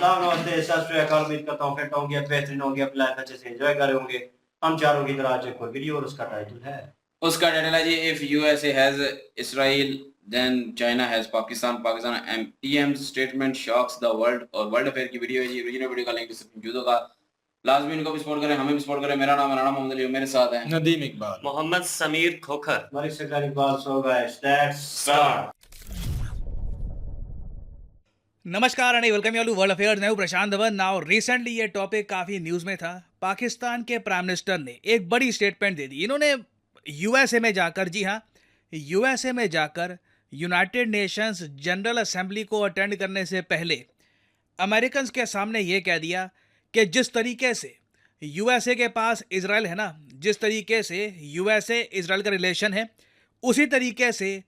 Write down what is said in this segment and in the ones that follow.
अस्सलाम नमस्ते, सत श्री अकाल। उम्मीद करता हूँ फिट होंगे, बेहतरीन होंगे, अपनी लाइफ अच्छे से एंजॉय कर रहे होंगे। हम चारों की तरह आज एक और वीडियो और उसका टाइटल है जी if USA has Israel then China has Pakistan Pakistan PM statement shocks the world. और वर्ल्ड अफेयर की वीडियो है जी। ओरिजिनल वीडियो का लिंक डिस्क्रिप्शन जूदो का। लाजमी इनको भी सपोर्ट करें, हमें भी सपोर्ट करें। मेरा नाम है राणा मोहम्मद अली, मेरे साथ हैं नदीम इकबाल, मोहम्मद समीर खोखर। हमारी सरकारी बात। So guys, let's start. नमस्कार and welcome you to world affairs. मैं हूं प्रशांत धवन। नाउ रिसेंटली ये टॉपिक काफ़ी न्यूज़ में था। पाकिस्तान के प्राइम मिनिस्टर ने एक बड़ी स्टेटमेंट दे दी। इन्होंने यूएसए में जाकर, जी हाँ, यूएसए में जाकर यूनाइटेड नेशंस जनरल असेंबली को अटेंड करने से पहले अमेरिकन्स के सामने ये कह दिया कि जिस तरीके से यूएसए के पास इजराइल है ना, जिस तरीके से यूएसए इजराइल का रिलेशन है, उसी तरीके से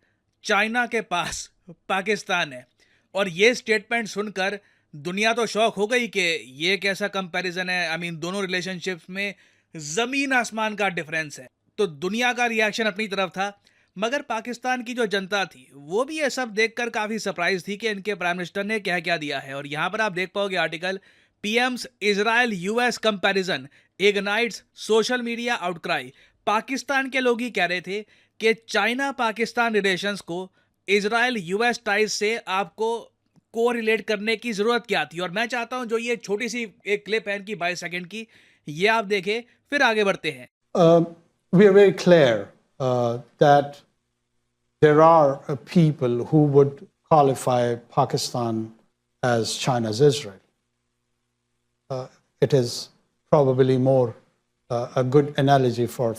चाइना के पास पाकिस्तान है। और ये स्टेटमेंट सुनकर दुनिया तो शॉक हो गई कि ये कैसा कंपैरिजन है। आई मीन दोनों रिलेशनशिप्स में ज़मीन आसमान का डिफरेंस है। तो दुनिया का रिएक्शन अपनी तरफ था, मगर पाकिस्तान की जो जनता थी वो भी ये सब देखकर काफ़ी सरप्राइज थी कि इनके प्राइम मिनिस्टर ने क्या क्या दिया है। और यहाँ पर आप देख पाओगे article, PM's Israel US comparison ignites social media outcry. Pakistan के लोग ही कह रहे थे कि चाइना पाकिस्तान रिलेशंस को इजराइल यूएस टाइज से आपको को रिलेट करने की ज़रूरत क्या थी। और मैं चाहता हूं जो ये छोटी सी एक क्लिप है इनकी 22 सेकंड की, ये आप देखें, फिर आगे बढ़ते हैं। We are very clear that there are people who would qualify Pakistan as China's Israel. It is probably more a good analogy for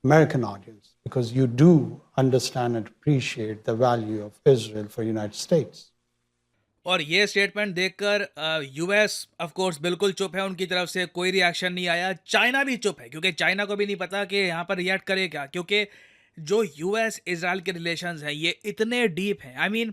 American audience, because you do understand and appreciate the value of Israel for United States. और ये statement देखकर US of course बिल्कुल चुप है, उनकी तरफ से कोई रिएक्शन नहीं आया। चाइना भी चुप है, क्योंकि चाइना को भी नहीं पता कि यहाँ पर रिएक्ट करे क्या, क्योंकि जो यूएस इजराइल के रिलेशंस हैं ये इतने डीप हैं। आई मीन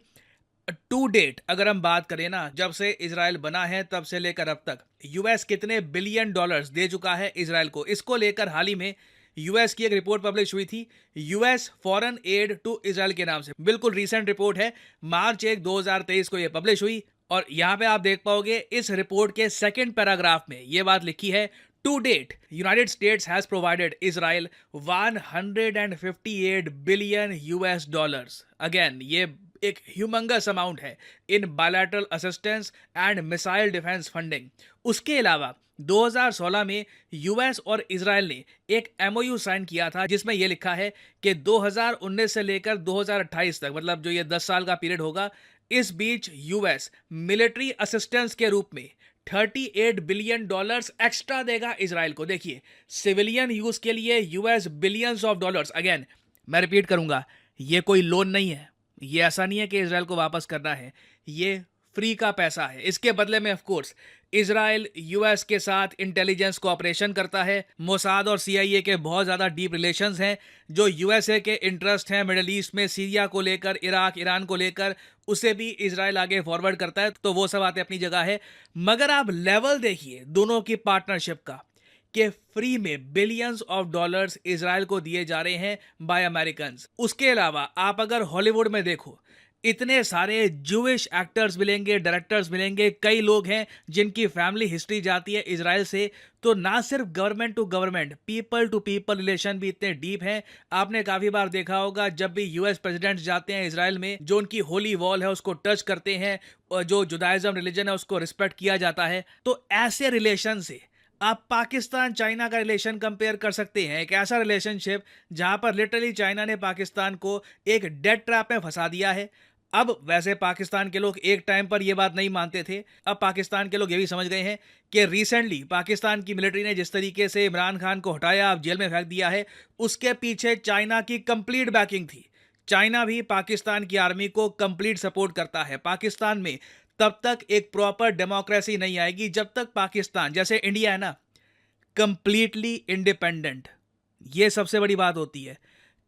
टू डेट अगर हम बात करें ना, जब से इजराइल बना है तब से लेकर अब तक यूएस कितने बिलियन डॉलर्स दे चुका है इजराइल को। इसको लेकर हाल ही में यूएस की एक रिपोर्ट पब्लिश हुई थी, US foreign aid to Israel के नाम से। बिल्कुल रीसेंट रिपोर्ट है, मार्च 1 2023 को ये पब्लिश हुई। और यहाँ पे आप देख पाओगे इस रिपोर्ट के सेकंड पैराग्राफ में ये बात लिखी है, to date United States has provided Israel 158 billion US dollars. Again ये एक ह्यूमंगस अमाउंट है in bilateral assistance and missile defence funding. उसके अलावा 2016 में यूएस और इजराइल ने एक एमओयू साइन किया था, जिसमें यह लिखा है कि 2019 से लेकर 2028 तक, मतलब जो ये 10 साल का पीरियड होगा, इस बीच यूएस मिलिट्री असिस्टेंस के रूप में 38 बिलियन डॉलर्स एक्स्ट्रा देगा इजराइल को। देखिए, सिविलियन यूज के लिए US billions of dollars. Again मैं रिपीट करूंगा, ये कोई लोन नहीं है, ये ऐसा नहीं है कि इजराइल को वापस करना है, ये फ्री का पैसा है। इसके बदले में ऑफ कोर्स इजराइल यूएस के साथ इंटेलिजेंस कोऑपरेशन करता है। मोसाद और सीआईए के बहुत ज़्यादा डीप रिलेशंस हैं। जो यूएसए के इंटरेस्ट हैं मिडिल ईस्ट में, सीरिया को लेकर, इराक ईरान को लेकर, उसे भी इजराइल आगे फॉरवर्ड करता है। तो वो सब बातें अपनी जगह है, मगर आप लेवल देखिए दोनों की पार्टनरशिप का, कि फ्री में बिलियंस ऑफ डॉलर्स इजराइल को दिए जा रहे हैं बाय अमेरिकन्स। उसके अलावा आप अगर हॉलीवुड में देखो, इतने सारे जूइश एक्टर्स मिलेंगे, डायरेक्टर्स मिलेंगे, कई लोग हैं जिनकी फैमिली हिस्ट्री जाती है इजराइल से। तो ना सिर्फ government to government, people to people relation भी इतने डीप हैं। आपने काफ़ी बार देखा होगा जब भी यूएस प्रेसिडेंट्स जाते हैं इजराइल में, जो उनकी होली वॉल है उसको टच करते हैं, और जो जुदाइज्म रिलीजन है उसको रिस्पेक्ट किया जाता है। तो ऐसे रिलेशन से आप पाकिस्तान चाइना का रिलेशन कंपेयर कर सकते हैं। एक ऐसा रिलेशनशिप जहां पर लिटरली चाइना ने पाकिस्तान को एक डेड ट्रैप में फंसा दिया है। अब वैसे पाकिस्तान के लोग एक टाइम पर यह बात नहीं मानते थे, अब पाकिस्तान के लोग ये भी समझ गए हैं कि रिसेंटली पाकिस्तान की मिलिट्री ने जिस तरीके से इमरान खान को हटाया, अब जेल में फेंक दिया है, उसके पीछे चाइना की कंप्लीट बैकिंग थी। चाइना भी पाकिस्तान की आर्मी को कंप्लीट सपोर्ट करता है। पाकिस्तान में तब तक एक प्रॉपर डेमोक्रेसी नहीं आएगी जब तक पाकिस्तान, जैसे इंडिया है ना, कंप्लीटली इंडिपेंडेंट। ये सबसे बड़ी बात होती है।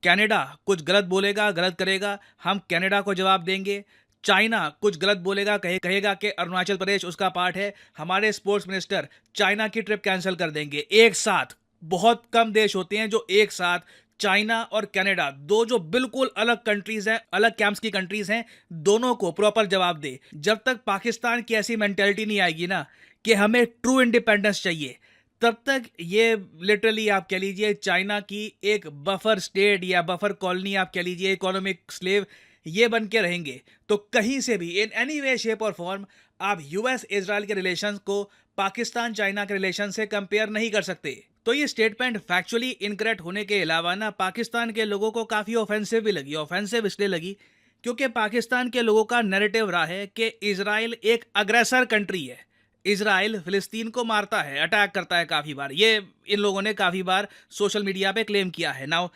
कनाडा कुछ गलत बोलेगा, गलत करेगा, हम कनाडा को जवाब देंगे। चाइना कुछ गलत बोलेगा, कहेगा कि अरुणाचल प्रदेश उसका पार्ट है, हमारे स्पोर्ट्स मिनिस्टर चाइना की ट्रिप कैंसिल कर देंगे। एक साथ बहुत कम देश होते हैं जो एक साथ चाइना और कनाडा, दो जो बिल्कुल अलग कंट्रीज हैं, अलग कैंप्स की कंट्रीज हैं, दोनों को प्रॉपर जवाब दे। जब तक पाकिस्तान की ऐसी मेंटेलिटी नहीं आएगी ना कि हमें ट्रू इंडिपेंडेंस चाहिए, तब तक ये लिटरली आप कह लीजिए चाइना की एक बफर स्टेट या बफर कॉलोनी, आप कह लीजिए इकोनॉमिक स्लेव, ये बन के रहेंगे। तो कहीं से भी इन एनी वे शेप और फॉर्म आप यूएस इजराइल के रिलेशंस को पाकिस्तान चाइना के रिलेशन से कंपेयर नहीं कर सकते। तो ये स्टेटमेंट फैक्चुअली इनकरेक्ट होने के अलावा ना पाकिस्तान के लोगों को काफ़ी ऑफेंसिव भी लगी। ऑफेंसिव इसलिए लगी क्योंकि पाकिस्तान के लोगों का नैरेटिव रहा है कि इजराइल एक अग्रेसर कंट्री है, इजराइल फिलिस्तीन को मारता है, अटैक करता है काफ़ी बार। ये इन लोगों ने काफ़ी बार सोशल मीडिया पे क्लेम किया है। नाउ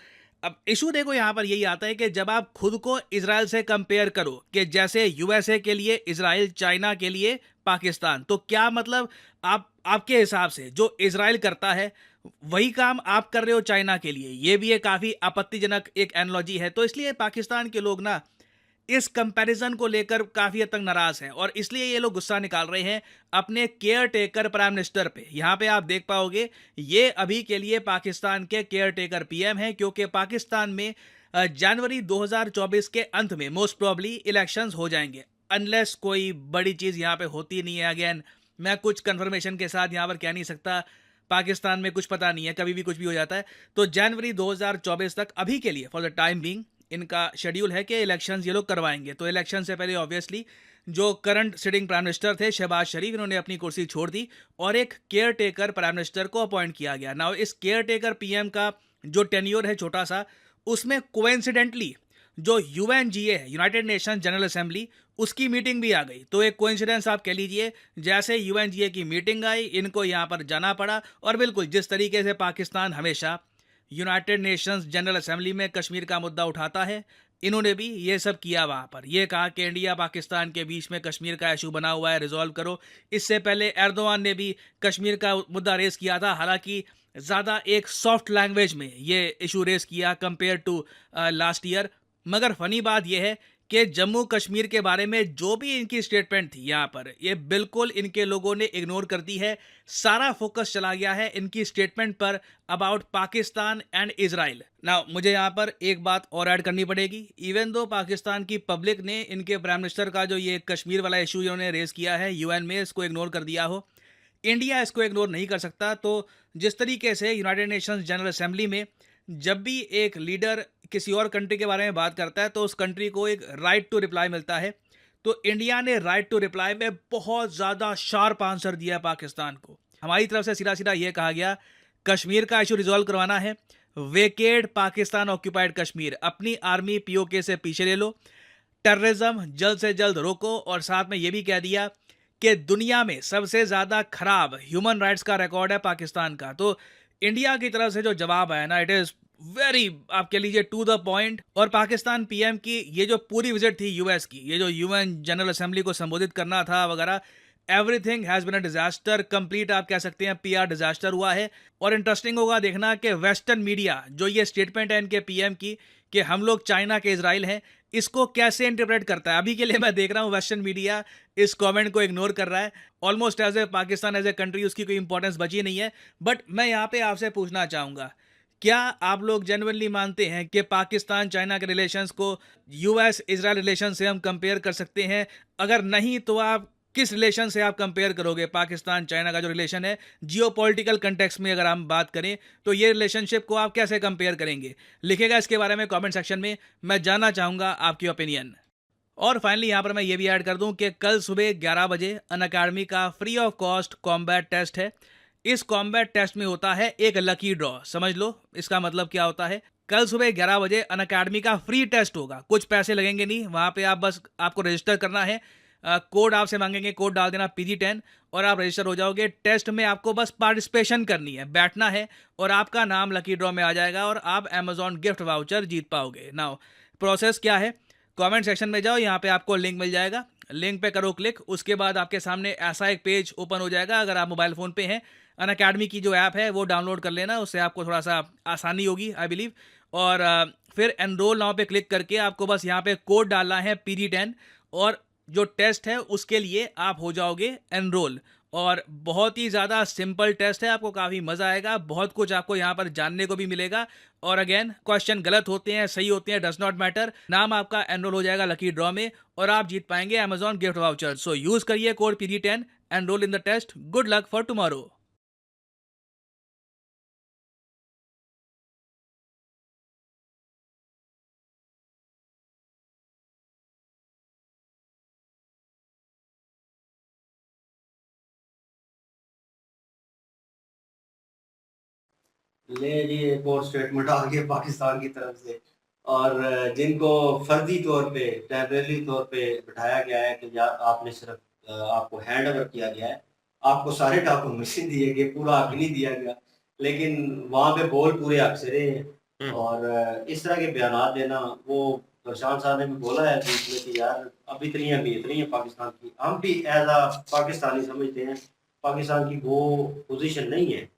अब इशू देखो यहाँ पर यही आता है कि जब आप खुद को इजराइल से कंपेयर करो कि जैसे यूएसए के लिए इजराइल, चाइना के लिए पाकिस्तान, तो क्या मतलब आपके हिसाब से जो इजराइल करता है वही काम आप कर रहे हो चाइना के लिए? ये भी एक काफ़ी आपत्तिजनक एक एनालॉजी है। तो इसलिए पाकिस्तान के लोग ना इस कंपैरिजन को लेकर काफ़ी हद तक नाराज हैं और इसलिए ये लोग गुस्सा निकाल रहे हैं अपने केयर टेकर प्राइम मिनिस्टर पे। यहाँ पे आप देख पाओगे ये अभी के लिए पाकिस्तान के केयर टेकर पीएम हैं, क्योंकि पाकिस्तान में जनवरी 2024 के अंत में मोस्ट प्रॉब्ली इलेक्शंस हो जाएंगे, अनलेस कोई बड़ी चीज़ यहाँ पे होती नहीं है। अगेन मैं कुछ कंफर्मेशन के साथ यहाँ पर कह नहीं सकता, पाकिस्तान में कुछ पता नहीं है, कभी भी कुछ भी हो जाता है। तो जनवरी 2024 तक अभी के लिए फॉर द टाइम बीइंग इनका शेड्यूल है कि इलेक्शंस ये लोग करवाएंगे। तो इलेक्शन से पहले ऑब्वियसली जो करंट सिटिंग प्राइम मिनिस्टर थे शहबाज शरीफ, इन्होंने अपनी कुर्सी छोड़ दी और एक केयर टेकर प्राइम मिनिस्टर को अपॉइंट किया गया। नाउ इस केयर टेकर पीएम का जो टेन्योर है छोटा सा, उसमें कोइंसिडेंटली जो यूएनजीए है, यूनाइटेड नेशन जनरल असेंबली, उसकी मीटिंग भी आ गई। तो एक कोइंसिडेंस आप कह लीजिए, जैसे यूएनजीए की मीटिंग आई इनको यहाँ पर जाना पड़ा। और बिल्कुल जिस तरीके से पाकिस्तान हमेशा यूनाइटेड नेशंस जनरल असेंबली में कश्मीर का मुद्दा उठाता है, इन्होंने भी ये सब किया वहाँ पर। ये कहा कि इंडिया पाकिस्तान के बीच में कश्मीर का इशू बना हुआ है, रिजॉल्व करो। इससे पहले एर्दोआन ने भी कश्मीर का मुद्दा रेस किया था, हालांकि ज़्यादा एक सॉफ्ट लैंग्वेज में ये इशू रेस किया कंपेयर टू लास्ट ईयर। मगर फनी बात यह है कि जम्मू कश्मीर के बारे में जो भी इनकी स्टेटमेंट थी यहाँ पर, ये बिल्कुल इनके लोगों ने इग्नोर कर दी है। सारा फोकस चला गया है इनकी स्टेटमेंट पर about Pakistan and Israel. Now मुझे यहाँ पर एक बात और ऐड करनी पड़ेगी। इवन दो पाकिस्तान की पब्लिक ने इनके प्राइम मिनिस्टर का जो ये कश्मीर वाला इशू इन्होंने रेस किया है यूएन में, इसको इग्नोर कर दिया हो, इंडिया इसको इग्नोर नहीं कर सकता। तो जिस तरीके से यूनाइटेड नेशंस जनरल असेंबली में जब भी एक लीडर किसी और कंट्री के बारे में बात करता है तो उस कंट्री को एक राइट टू रिप्लाई मिलता है, तो इंडिया ने राइट टू रिप्लाई में बहुत ज़्यादा शार्प आंसर दिया पाकिस्तान को। हमारी तरफ से सीधा सीधा ये कहा गया कश्मीर का इशू रिजॉल्व करवाना है, वेकेट पाकिस्तान ऑक्यूपाइड कश्मीर, अपनी आर्मी पीओके से पीछे ले लो, टेररिज्म जल्द से जल्द रोको। और साथ में ये भी कह दिया कि दुनिया में सबसे ज़्यादा खराब ह्यूमन राइट्स का रिकॉर्ड है पाकिस्तान का। तो इंडिया की तरफ से जो जवाब आया ना, इट इज़ वेरी, आप कह लीजिए टू द पॉइंट। और पाकिस्तान पीएम की ये जो पूरी विजिट थी यूएस की, ये जो यूएन जनरल असेंबली को संबोधित करना था वगैरह, everything has been a disaster, complete आप कह सकते हैं पीआर डिजास्टर हुआ है। और इंटरेस्टिंग होगा देखना कि वेस्टर्न मीडिया जो ये स्टेटमेंट है इनके पीएम की कि हम लोग चाइना के इजराइल हैं, इसको कैसे इंटरप्रेट करता है। अभी के लिए मैं देख रहा हूँ वेस्टर्न मीडिया इस कमेंट को इग्नोर कर रहा है, almost as a Pakistan as a country उसकी कोई इंपॉर्टेंस बची नहीं है। बट मैं यहाँ पे आपसे पूछना चाहूँगा, क्या आप लोग जेन्युइनली मानते हैं कि पाकिस्तान चाइना के रिलेशंस को यूएस इजराइल रिलेशन से हम कंपेयर कर सकते हैं? अगर नहीं तो आप किस रिलेशन से आप कंपेयर करोगे पाकिस्तान चाइना का जो रिलेशन है जियोपॉलिटिकल कंटेक्स्ट में? अगर हम बात करें तो ये रिलेशनशिप को आप कैसे कंपेयर करेंगे? लिखेगा इसके बारे में कमेंट सेक्शन में, मैं जानना चाहूँगा आपकी ओपिनियन। और फाइनली यहाँ पर मैं ये भी ऐड कर दूँ कि कल सुबह 11 बजे अनअकैडमी का free of cost combat test है। इस कॉम्बैट टेस्ट में होता है एक लकी ड्रॉ, समझ लो इसका मतलब क्या होता है। कल सुबह 11 बजे अनअकैडमी का फ्री टेस्ट होगा, कुछ पैसे लगेंगे नहीं, वहाँ पे आप बस आपको रजिस्टर करना है, कोड आपसे मांगेंगे, कोड डाल देना PG10 और आप रजिस्टर हो जाओगे। टेस्ट में आपको बस पार्टिसिपेशन करनी है, बैठना है और आपका नाम लकी ड्रॉ में आ जाएगा और आप अमेजॉन गिफ्ट वाउचर जीत पाओगे। नाउ प्रोसेस क्या है, कमेंट सेक्शन में जाओ, यहाँ पे आपको लिंक मिल जाएगा, लिंक पे करो क्लिक, उसके बाद आपके सामने ऐसा एक पेज ओपन हो जाएगा। अगर आप मोबाइल फ़ोन पे हैं, अनअकैडमी की जो ऐप है वो डाउनलोड कर लेना, उससे आपको थोड़ा सा आसानी होगी आई बिलीव। और फिर एनरोल नाउ पे क्लिक करके आपको बस यहाँ पे कोड डालना है PG10 और जो टेस्ट है उसके लिए आप हो जाओगे एनरोल। और बहुत ही ज़्यादा सिंपल टेस्ट है, आपको काफ़ी मज़ा आएगा, बहुत कुछ आपको यहाँ पर जानने को भी मिलेगा। और अगेन क्वेश्चन गलत होते हैं सही होते हैं डज नॉट मैटर, नाम आपका एनरोल हो जाएगा लकी ड्रॉ में और आप जीत पाएंगे Amazon gift voucher. So use करिए code PD10, enrol in the test, good luck for tomorrow. ले जी एक और स्टेटमेंट आ गया पाकिस्तान की तरफ से। और जिनको फर्जी तौर पे टेम्परेरी तौर पे बिठाया गया है कि यार आपने सिर्फ आपको हैंड ओवर किया गया है, आपको सारे डॉक्यूमेंटेशन दिए गए, पूरा हक नहीं दिया गया, लेकिन वहाँ पे बोल पूरे हक से रहे हैं। और इस तरह के बयान देना, वो प्रशांत साहब ने भी बोला है बीच में कि यार अब इतनी है पाकिस्तान की, हम भी एज आ पाकिस्तानी समझते हैं पाकिस्तान की वो पोजीशन नहीं है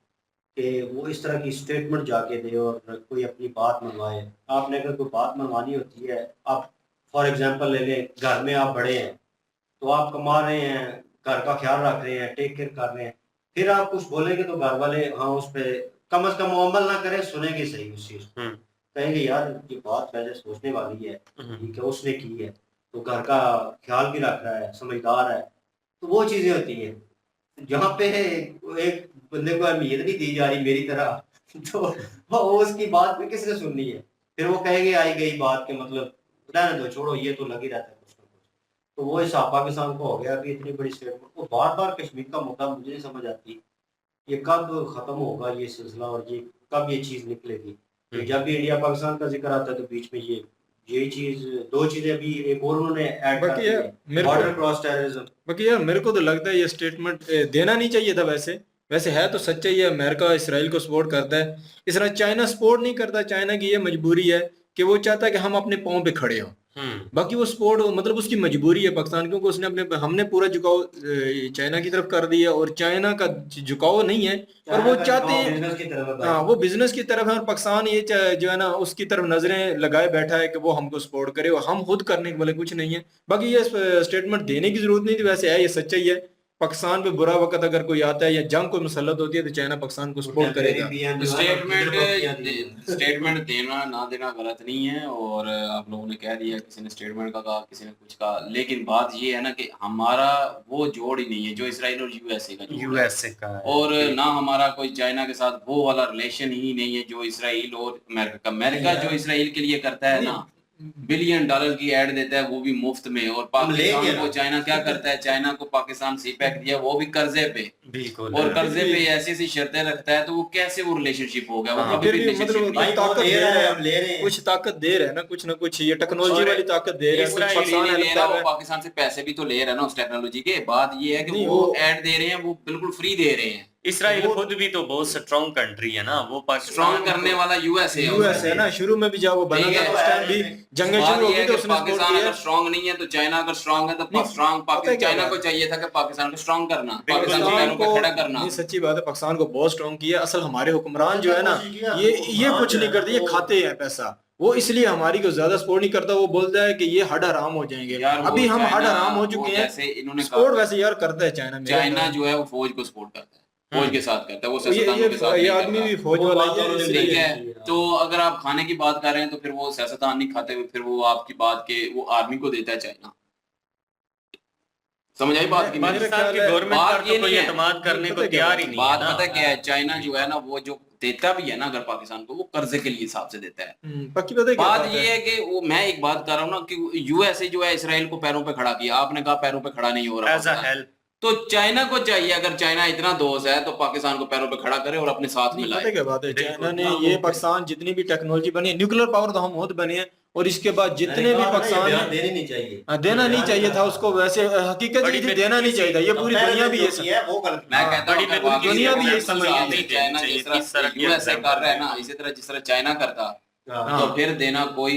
कि वो इस तरह की स्टेटमेंट जाके दे और कोई अपनी बात मनवाए। आपने अगर कोई बात मनवानी होती है, आप फॉर एग्जांपल ले लें, घर में आप बड़े हैं तो आप कमा रहे हैं, घर का ख्याल रख रहे हैं, टेक केयर कर रहे हैं, फिर आप कुछ बोलेंगे तो घर वाले हाँ उस पर कम अज कम अमल ना करें, सुनेंगे सही उस चीज़ को, कहेंगे यार ये बात पहले सोचने वाली है, ठीक है उसने की है तो घर का ख्याल भी रख रहा है, समझदार है, तो वो चीज़ें होती हैं। जहाँ पे एक बंदे को अहमियत नहीं दी जा रही मेरी तरह तो वो उसकी बात भी किसने सुननी है, फिर वो कहेंगे आई गई बात के मतलब रहने दो छोड़ो, ये तो लग ही रहता है कुछ ना कुछ। तो वो हिसाब पाकिस्तान को हो गया कि इतनी बड़ी स्टेटमेंट, वो बार बार कश्मीर का मुद्दा मुझे नहीं समझ आती ये कब खत्म होगा ये सिलसिला, और ये कब ये चीज़ निकलेगी। जब भी इंडिया पाकिस्तान का जिक्र आता है तो बीच में यही चीज, दो चीजें अभी एक और उन्होंने ऐड कर दी है, बॉर्डर क्रॉस टेररिज्म। बाकी यार मेरे को तो लगता है ये स्टेटमेंट देना नहीं चाहिए था। वैसे है तो सच्चा ही है, अमेरिका इसराइल को सपोर्ट करता है, इस तरह चाइना सपोर्ट नहीं करता। चाइना की ये मजबूरी है कि वो चाहता है कि हम अपने पाँव पे खड़े हों, बाकी वो सपोर्ट मतलब उसकी मजबूरी है पाकिस्तान, क्योंकि उसने हमने पूरा झुकाव चाइना की तरफ कर दिया, और चाइना का झुकाव नहीं है और वो चाहते हैं हाँ वो बिजनेस की तरफ है, और पाकिस्तान ये जो है ना उसकी तरफ नजरें लगाए बैठा है कि वो हमको सपोर्ट करे, और हम खुद करने के वाले कुछ नहीं है। बाकी ये स्टेटमेंट देने की जरूरत नहीं थी, वैसे है ये सच्चा ही है। पाकिस्तान पे बुरा वक्त अगर कोई आता है या जंग कोई मुसल्लत होती है तो चाइना पाकिस्तान को सपोर्ट करेगा। स्टेटमेंट देना ना देना गलत नहीं है, और आप लोगों ने कह दिया, किसी ने स्टेटमेंट का कहा, किसी ने कुछ कहा, लेकिन बात ये है ना कि हमारा वो जोड़ ही नहीं है जो इसराइल और यूएसए का है, और ना हमारा कोई चाइना के साथ वो वाला रिलेशन ही नहीं है जो इसराइल और अमेरिका का। अमेरिका जो इसराइल के लिए करता है ना, $1 बिलियन की ऐड देता है वो भी मुफ्त में, और पाकिस्तान को चाइना क्या करता है, चाइना को पाकिस्तान सीपैक दिया वो भी कर्जे पे, बिल्कुल, और कर्जे पे ऐसी ऐसी शर्तें रखता है, तो वो कैसे वो रिलेशनशिप हो गया? वो कभी भी मतलब ताकत दे रहा है, हम ले रहे हैं, कुछ ताकत दे रहा है ना, कुछ ना कुछ ये टेक्नोलॉजी वाली ताकत दे रहा है। वो पाकिस्तान से पैसे भी तो ले रहा है ना उस टेक्नोलॉजी के। बात ये है कि वो ऐड दे रहे हैं, वो बिल्कुल फ्री दे रहे हैं। इसराइल खुद भी तो बहुत स्ट्रॉन्ग कंट्री है ना, वो स्ट्रॉन्ग करने वाला यूएसए है ना। शुरू में भी जब वो बना था उस टाइम भी जंग शुरू हो गई तो उसने पाकिस्तान अगर स्ट्रॉन्ग नहीं है तो चाइना अगर स्ट्रॉन्ग है तो स्ट्रॉन्ग चाइना को चाहिए था कि पाकिस्तान को स्ट्रॉन्ग करना, पाकिस्तान के पैरों पे खड़ा करना। सच्ची बात है, पाकिस्तान को बहुत स्ट्रॉन्ग किया। असल हमारे हुक्मरान जो है ना ये कुछ नहीं करते, ये खाते हैं पैसा, वो इसलिए हमारी को ज्यादा सपोर्ट नहीं करता। वो बोलता है कि ये हड हराम हो जाएंगे, अभी हम हड हराम हो चुके हैं। सपोर्ट वैसे यार करता है चाइना जो है वो फौज को सपोर्ट करता है, फौज के साथ करता है, वो सियासतदानों के साथ ये आदमी भी फौज वाला है, ठीक है। तो अगर आप खाने की बात कर रहे हैं तो फिर वो सियासतदान नहीं खाते हुए, फिर वो आपकी बात के वो आर्मी को देता है चाइना। समझ आई बात की? पाकिस्तान की गवर्नमेंट पर तो कोई एतमाद करने को तैयार ही नहीं है। बात पता क्या है, चाइना जो है ना वो जो देता भी है ना अगर पाकिस्तान को, वो कर्जे के लिए हिसाब से देता है। बात ये है कि वो मैं एक बात कर रहा हूँ ना कि यूएसए जो है इसराइल को पैरों पे खड़ा किया, आपने कहा पैरों पे खड़ा नहीं हो रहा, तो चाइना को चाहिए, अगर चाइना इतना दोस्त है तो पाकिस्तान को पैरों पे खड़ा करे और अपने साथ में लाए। क्या बात है, चाइना ने ये पाकिस्तान जितनी भी टेक्नोलॉजी बनी, न्यूक्लियर पावर तो हम खुद बने हैं, और इसके बाद जितने भी पाकिस्तान देना नहीं चाहिए था उसको, वैसे हकीकत देना नहीं चाहिए था। ये पूरी दुनिया भी मैं कहता हूँ दुनिया भी ये समझ चाइना जिस तरह यूएसए कर रहा है ना, इसी तरह जिस तरह चाइना करता तो फिर देना कोई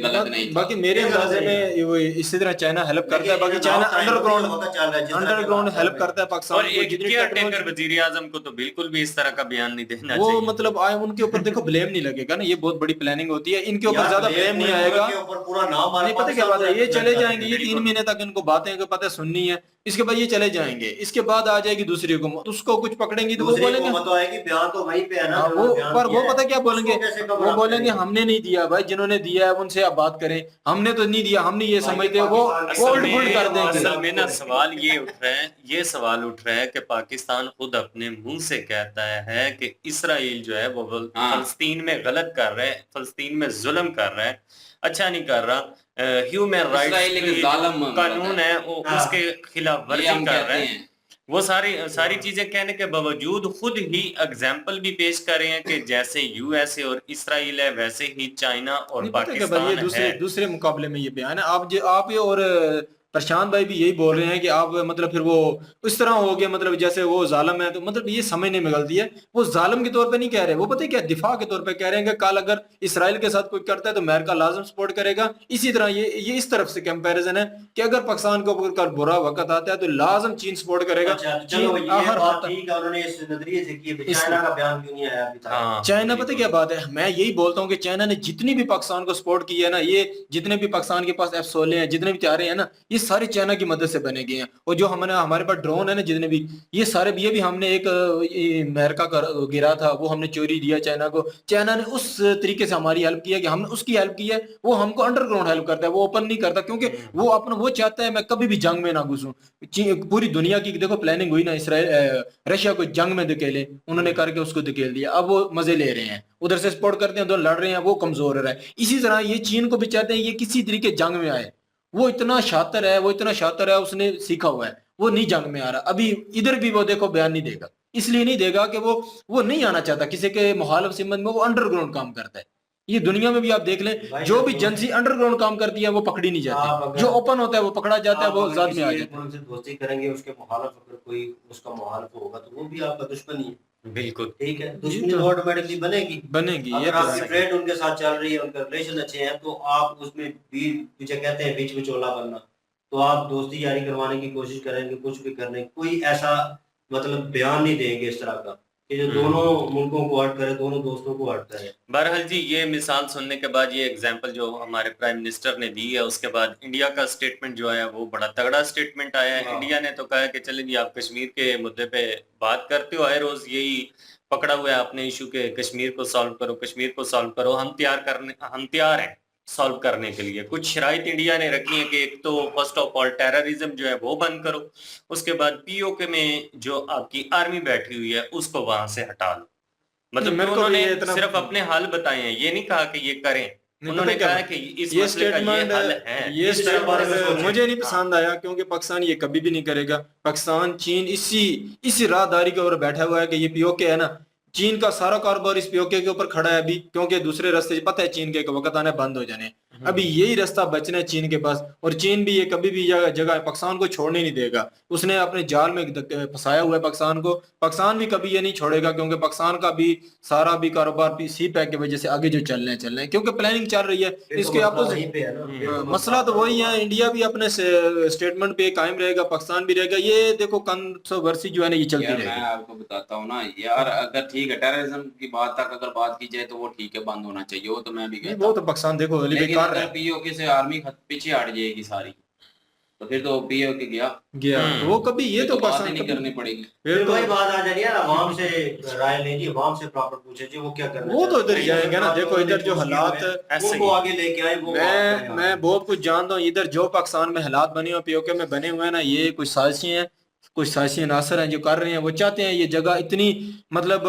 गलत नहीं था। बाकी मेरे अंदाजे में इसी तरह चाइना हेल्प करता है, बाकी चाइना अंडरग्राउंड हेल्प करता है पाकिस्तान और एक केयरटेकर वजीर-ए-आज़म को तो बिल्कुल भी इस तरह का बयान नहीं देना चाहिए। वो मतलब उनके ऊपर देखो ब्लेम नहीं लगेगा ना, ये बहुत बड़ी प्लानिंग होती है, इनके ऊपर ज्यादा ब्लेम नहीं आएगा। नहीं पता क्या बात है, ये चले जाएंगे, ये 3 महीने तक इनको बातें पता सुननी है, इसके बाद ये चले जाएंगे, इसके बाद आ जाएगी दूसरी हुकूमत, उसको कुछ पकड़ेंगी तो वो दूसरी बोलेंगे हुकूमत तो आएगी, बयान तो वहीं पे है ना, हाँ, जो वो बयान पर दिया वो है, पता क्या बोलेंगे, उसको कैसे cover वो up बोलेंगे करेंगे? हमने नहीं दिया भाई, जिन्होंने दिया है उनसे आप बात करें, हमने तो नहीं दिया, हमने ये भाई, समझते हैं, वो पाकिस्तान उल्ट में- पुल्ट कर देंगे। असल में ना सवाल ये उठ रहा है, ये सवाल उठ रहा है कि पाकिस्तान खुद अपने मुंह से कहता है कि इसराइल जो है वो हाँ। फलस्तीन में गलत कर रहा है, फलस्तीन में जुल्म कर रहा है, अच्छा नहीं कर रहा, ह्यूमन इसराइल एक राइट्स जालिम मुल्क कानून है वो हाँ। उसके खिलाफ ये वर्जी हम कर रहा कहते है। हैं। वो सारी चीजें कहने के बावजूद खुद ही एग्जाम्पल भी पेश कर रहे हैं कि जैसे यूएसए और इसराइल है वैसे ही चाइना और नहीं पता क्या भाई, ये पाकिस्तान है। दूसरे मुकाबले में ये बयान है, आप ये और प्रशांत भाई भी यही बोल रहे हैं कि आप मतलब फिर वो इस तरह हो गया, मतलब जैसे वो जालिम है, तो मतलब ये समझने में गलती है, वो जालिम के तौर पे नहीं कह रहे, वो पता है क्या दिफा के तौर पे कह रहे हैं कि कल अगर इसराइल के साथ कोई करता है तो अमेरिका लाजम सपोर्ट करेगा। इसी तरह ये इस तरफ से कंपैरिजन है कि अगर पाकिस्तान को ऊपर कल बुरा वक्त आता है तो लाजम चीन सपोर्ट करेगा। अच्छा, चलो चीन ये हर बात हाथ तक ठीक है, उन्होंने इस नजरिए से की है, इस- चाइना का बयान क्यों नहीं आया अभी तक? हाँ, चाइना पता क्या बात है, मैं यही बोलता हूँ कि चाइना ने जितनी भी पाकिस्तान को सपोर्ट की है ना, ये जितने भी पाकिस्तान के पास F-16 हैं, जितने भी हथियार हैं ना, ये सारे चाइना की मदद से बने गए हैं। और जो हमारे पास ड्रोन है ना, जितने भी ये सारे ये भी हमने एक अमेरिका का गिरा था, वो हमने चोरी दिया चाइना को, चाइना ने उस तरीके से हमारी हेल्प की है कि हमने उसकी हेल्प की है। वो हमको अंडरग्राउंड हेल्प करता है, वो ओपन नहीं करता, क्योंकि वो चाहता है मैं कभी भी जंग में ना घुसूं। पूरी दुनिया की देखो प्लानिंग हुई ना, इसराइल रशिया को जंग में धकेले, उन्होंने करके उसको धकेल दिया, अब वो मजे ले रहे हैं, उधर से सपोर्ट करते हैं, उधर लड़ रहे हैं, वो कमजोर हो रहा है। इसी तरह ये चीन को भी चाहते हैं ये किसी तरीके जंग में आए, वो इतना शातिर है, उसने सीखा हुआ है, वो नहीं जंग में आ रहा। अभी इधर भी वो देखो बयान नहीं देगा, इसलिए नहीं देगा कि वो नहीं आना चाहता किसी के मुखालिफ सिमत में, वो अंडरग्राउंड काम करता है। ये दुनिया में भी आप देख लें, भाई जो भी देखो, एजेंसी अंडरग्राउंड काम करती है वो पकड़ी नहीं आप जाती, अगर- जो ओपन होता है वो पकड़ा जाता है, आप वो अगर जात किसी में आ एक जाता है। मुल्क से दोस्ती करेंगे, उसके मुखालिफ अगर कोई उसका मुखालिफ होगा तो वो भी आपका दुश्मन ही है, बिल्कुल। ठीक है, ये दुश्मनी तो ऑटोमेटिकली बनेगी। बनेगी, ये अगर तो आपकी है। फ्रेंड उनके साथ चल रही है, उनके रिलेशन अच्छे हैं, तो आप उसमें पीछे कहते हैं बीच विचोला बनना, तो आप दोस्ती यारी करवाने की कोशिश करेंगे, कुछ भी करने, कोई ऐसा मतलब बयान नहीं देंगे इस तरह का कि जो दोनों मुल्कों को हर्ट करे, दोनों दोस्तों को हर्ट करे। बहरहाल जी, ये मिसाल सुनने के बाद, ये एग्जांपल जो हमारे प्राइम मिनिस्टर ने दी है, उसके बाद इंडिया का स्टेटमेंट जो है वो बड़ा तगड़ा स्टेटमेंट आया है। हाँ। इंडिया ने तो कहा कि चलें जी, आप कश्मीर के मुद्दे पे बात करते हो, आए रोज यही पकड़ा हुआ है अपने इशू के, कश्मीर को सॉल्व करो, कश्मीर को सॉल्व करो, हम तैयार हैं सॉल्व करने के लिए। कुछ शराइत इंडिया ने रखी है कि एक तो फर्स्ट ऑफ ऑल टेररिज्म जो है वो बंद करो, उसके बाद पीओके में जो आपकी आर्मी बैठी हुई है उसको वहां से हटा लो। मतलब मेरे को भी उन्होंने ये इतना- सिर्फ अपने हल बताए हैं, ये नहीं कहा कि ये करें। नहीं, उन्होंने पता क्या कहा है? कि इस ये मसले का ये स्टेटमेंट हल है। ये इस तरह बारे में स्टेटमेंट सोचें। मुझे नहीं हाँ। पसंद आया, क्योंकि पाकिस्तान ये कभी भी नहीं करेगा। पाकिस्तान चीन इसी राहदारी के ऊपर बैठा हुआ है कि ये पीओके है ना, चीन का सारा कारोबार इस पीओके के ऊपर खड़ा है अभी, क्योंकि दूसरे रास्ते से पता है चीन के वक्त आने बंद हो जाने, अभी यही रास्ता बचना है चीन के पास। और चीन भी ये कभी भी जगह पाकिस्तान को छोड़ने नहीं देगा, उसने अपने जाल में फंसाया हुआ है पाकिस्तान को, पाकिस्तान भी कभी ये नहीं छोड़ेगा, क्योंकि पाकिस्तान का भी सारा भी कारोबार सी पैक की वजह से आगे जो चल रहे हैं, क्योंकि प्लानिंग चल रही है फिर तो इसके मसला अपोजिट। वहीं पे है ना, फिर तो मसला तो वही है, इंडिया भी अपने स्टेटमेंट पे कायम रहेगा, पाकिस्तान भी रहेगा, ये देखो कंट्रोवर्सी जो है ना ये चलती यार मैं रहेगी। आपको बताता हूँ ना यार, अगर ठीक है टेररिज्म की बात तक अगर बात की जाए तो वो ठीक है, बंद होना चाहिए, वो तो मैं भी नहीं, कहता वो हूँ। तो पाकिस्तान देखो अली भाई लेकिन कर रहा अगर है, पीओके से आर्मी पीछे हट जाएगी सारी, तो फिर तो पीओके गया, गया वो कभी ये फिर तो तो बात ही पाकिस्तान नहीं कभी- करनी पड़ेगी। फिर फिर तो वही बात आ जाती है ना, आवाम से राय लीजिए, आवाम से प्रॉपर पूछे जी वो क्या करना वो तो चाहते इधर ही हैं। जाएंगे ना, देखो इधर जो हालात ऐसे उनको ही। आगे लेके आए, वो बात करें आप। मैं बहुत कुछ जानता हूँ, इधर जो पाकिस्तान में हालात बने हुए पीओके में बने हुए हैं ना, ये कुछ साजिशें हैं, कुछ साजिशी अनासर हैं जो कर रहे हैं, वो चाहते हैं ये जगह इतनी मतलब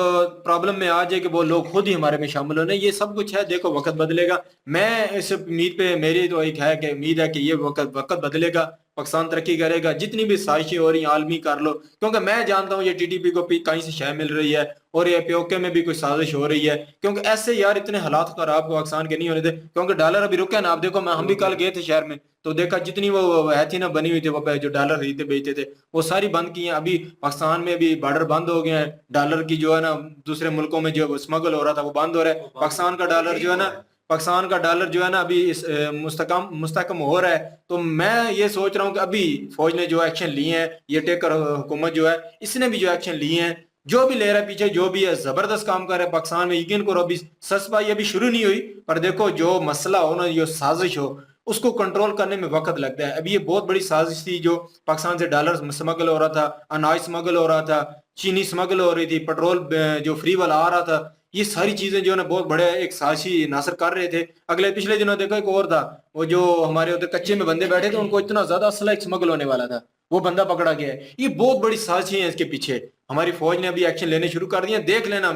प्रॉब्लम में आ जाए कि वो लोग खुद ही हमारे में शामिल होने, ये सब कुछ है। देखो वक्त बदलेगा, मैं इस उम्मीद पे, मेरी तो एक है कि उम्मीद है कि ये वक्त बदलेगा, पाकिस्तान तरक्की करेगा, जितनी भी साजिशें हो रही हैं आलमी कर लो, क्योंकि मैं जानता हूँ ये टीटीपी को कहीं से शय मिल रही है और ये पीओके में भी कोई साजिश हो रही है, क्योंकि ऐसे यार इतने हालात खराब पाकिस्तान के नहीं होने थे, क्योंकि डॉलर अभी रुके ना। आप देखो हम भी कल गए थे शहर में, तो देखा जितनी वो है थी ना बनी हुई थी, वो जो डॉलर खरीदते बेचते थे वो सारी बंद की हैं। अभी पाकिस्तान में भी बॉर्डर बंद हो गए हैं, डॉलर की जो है ना दूसरे मुल्कों में जो स्मगल हो रहा था वो बंद हो रहा है। पाकिस्तान का डॉलर जो है ना, पाकिस्तान का डॉलर जो है ना अभी इस मुस्तकम हो रहा है। तो मैं ये सोच रहा हूँ कि अभी फौज ने जो एक्शन लिए हैं, ये टेकर हुकूमत जो है इसने भी जो एक्शन लिए हैं, जो भी ले रहा है पीछे जो भी है, जबरदस्त काम कर रहा है पाकिस्तान में। यकीन करो अभी सस्पाई अभी शुरू नहीं हुई, पर देखो जो मसला हो ना, जो साजिश हो, उसको कंट्रोल करने में वक्त लगता है। अभी ये बहुत बड़ी साजिश थी जो पाकिस्तान से डॉलर स्मगल हो रहा था, अनाज स्मगल हो रहा था, चीनी स्मगल हो रही थी, पेट्रोल जो फ्री वाला आ रहा था, ये सारी चीजें जो है ना बहुत बड़े एक साजिशी नासर कर रहे थे। अगले पिछले दिनों देखो एक और था, वो जो हमारे उधर कच्चे में बंदे बैठे थे उनको इतना ज्यादा असला स्मगल होने वाला था, वो बंदा पकड़ा गया है। ये बहुत बड़ी साजिश है इसके पीछे। हमारी फौज ने अभी एक्शन लेने शुरू कर दिए, देख लेना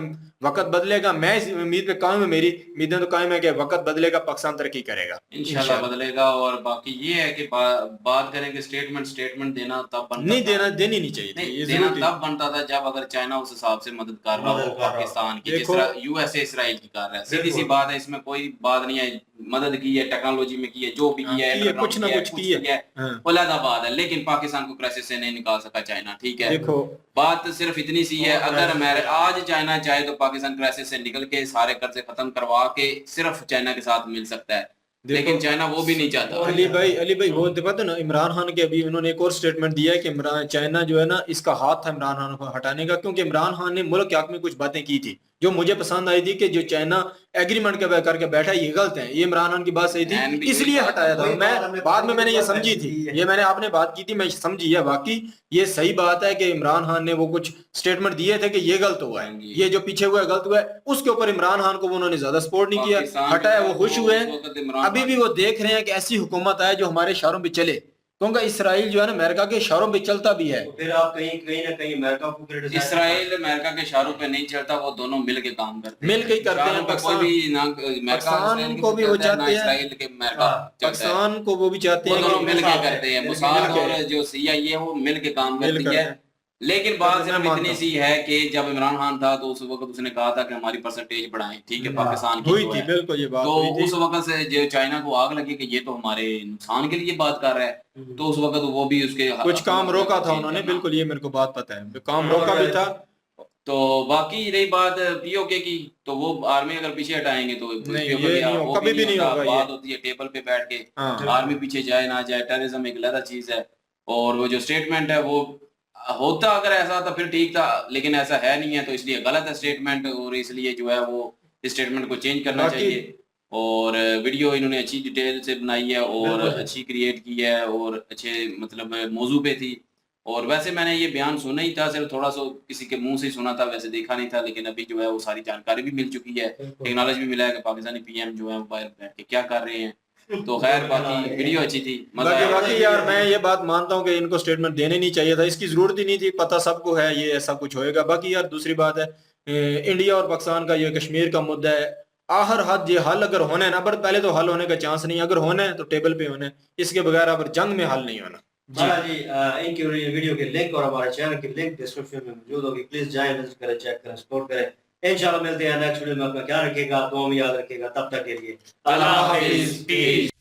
वक्त बदलेगा। मैं इस उम्मीद पे कायम है, मेरी उम्मीदें तो कायम है कि वक्त बदलेगा, पाकिस्तान तरक्की करेगा इंशाल्लाह बदलेगा। और बाकी ये है कि बात करें कि स्टेटमेंट देना तब बनता नहीं था, देना देनी नहीं चाहिए थी, नहीं ये देना जरूरी तब बनता था जब अगर चाइना उस हिसाब से मदद कर रहा हो पाकिस्तान की, जिस देखो- तरह यूएसए इसराइल की कर रहा है। सीधी सी बात है, इसमें कोई बात नहीं है। मदद की है, टेक्नोलॉजी में की है, जो भी की है, की है, कुछ ना कुछ की है। हाँ। वो अलग बात है। लेकिन पाकिस्तान को क्राइसिस से नहीं निकाल सका चाइना, ठीक है। देखो बात सिर्फ इतनी सी है, अगर आज चाइना चाहे तो पाकिस्तान क्राइसिस से निकल के सारे कर्जे खत्म करवा के सिर्फ चाइना के साथ मिल सकता है, लेकिन चाइना वो भी नहीं चाहता। अली भाई वो देखो ना, इमरान खान के अभी उन्होंने एक और स्टेटमेंट दिया है कि चाइना जो है ना इसका हाथ था इमरान खान को हटाने का, क्योंकि इमरान खान ने मुल्क के हक में कुछ बातें की थी जो मुझे पसंद आई थी कि जो चाइना एग्रीमेंट के करके बैठा ये गलत है, ये इमरान खान की बात सही थी, इसलिए हटाया था। मैं बाद में मैंने ये समझी थी, ये मैंने आपने बात की थी, मैं समझी है वाकई ये सही बात है कि इमरान खान ने वो कुछ स्टेटमेंट दिए थे कि ये गलत हुआ है, ये जो पीछे हुआ है गलत हुआ है, उसके ऊपर इमरान खान को उन्होंने ज्यादा सपोर्ट नहीं किया, हटाया, वो खुश हुए हैं। अभी भी वो देख रहे हैं कि ऐसी हुकूमत आए जो हमारे इशारों पे चले, क्योंकि इसराइल जो है ना अमेरिका के इशारों पे चलता भी है। तो फिर आप कहीं ना कहीं अमेरिका को criticize इसराइल अमेरिका के इशारों पे नहीं चलता, वो दोनों मिल के काम करते हैं, मिल के ही करते हैं। इशारों पे कोई भी ना अमेरिका पाकिस्तान को भी वो चलता है, ना चाहते हैं, इसराइल के अमेरिका चलता है, पाकिस्तान को वो भी चाहते वो हैं दोनों कि मिल के करते हैं। मोसाद मिल के। और जो CIA है वो मिल के काम मिल करती करते है। हैं। लेकिन बात मैं सिर्फ मानता इतनी हूं। सी है कि जब इमरान खान था तो उस वक्त उसने कहा था कि हमारी परसेंटेज बढ़ाएं, ठीक है, पाकिस्तान की हुई जो थी, है। बिल्कुल ये बात तो हुई थी। उस वक्त से जो चाइना को आग लगी कि ये तो हमारे नुकसान के लिए बात कर रहा है, तो उस वक्त वो भी उसके कुछ काम रोका था उन्होंने, बिल्कुल ये मेरे को बात पता है, काम रोका भी था। तो बाकी रही बात POK की, तो वो आर्मी अगर पीछे हटाएंगे तो नहीं, POK ये का नहीं हो- वो कभी भी नहीं होता। होगा ये। बात होती है टेबल पे बैठ के, हाँ। आर्मी पीछे जाए ना जाए, टेररिज्म एक अलग चीज है। और वो जो स्टेटमेंट है वो होता अगर ऐसा था फिर ठीक था, लेकिन ऐसा है नहीं है, तो इसलिए गलत है स्टेटमेंट, और इसलिए जो है वो स्टेटमेंट को चेंज करना बाकी- चाहिए। और वीडियो इन्होंने अच्छी डिटेल से बनाई है और बिल्कुल। अच्छी क्रिएट की है और अच्छे मतलब मौजू पे थी। और वैसे मैंने ये बयान सुना ही था, सिर्फ थोड़ा सा किसी के मुंह से ही सुना था, वैसे देखा नहीं था। लेकिन अभी जो है वो सारी जानकारी भी मिल चुकी है, टेक्नोलॉजी भी मिला है कि पाकिस्तानी PM जो है वो बाहर बैठ के क्या कर रहे हैं। तो खैर बाकी वीडियो अच्छी थी, मजा बाकी आया। बाकी यार मैं ये बात मानता हूँ कि इनको स्टेटमेंट देने नहीं चाहिए था, इसकी जरूरत ही नहीं थी, पता सबको है ये ऐसा कुछ होएगा। बाकी यार दूसरी बात है, इंडिया और पाकिस्तान का ये कश्मीर का मुद्दा है, आहर हद ये हल अगर होना है ना, पर पहले तो हल होने का चांस नहीं, अगर होना है तो टेबल पे होना है, इसके बगैर अब जंग में हल नहीं होना। बाला जी इनकी वीडियो के लिंक और हमारे चैनल की लिंक डिस्क्रिप्शन में मौजूद होगी, प्लीज जाएं, विजिट करें, चेक करें, सपोर्ट करें। इंशाल्लाह मिलते हैं नेक्स्ट वीडियो में। अपना ख्याल रखिएगा, दुआ में याद रखिएगा। तब तक के लिए अल्लाह हाफिज़।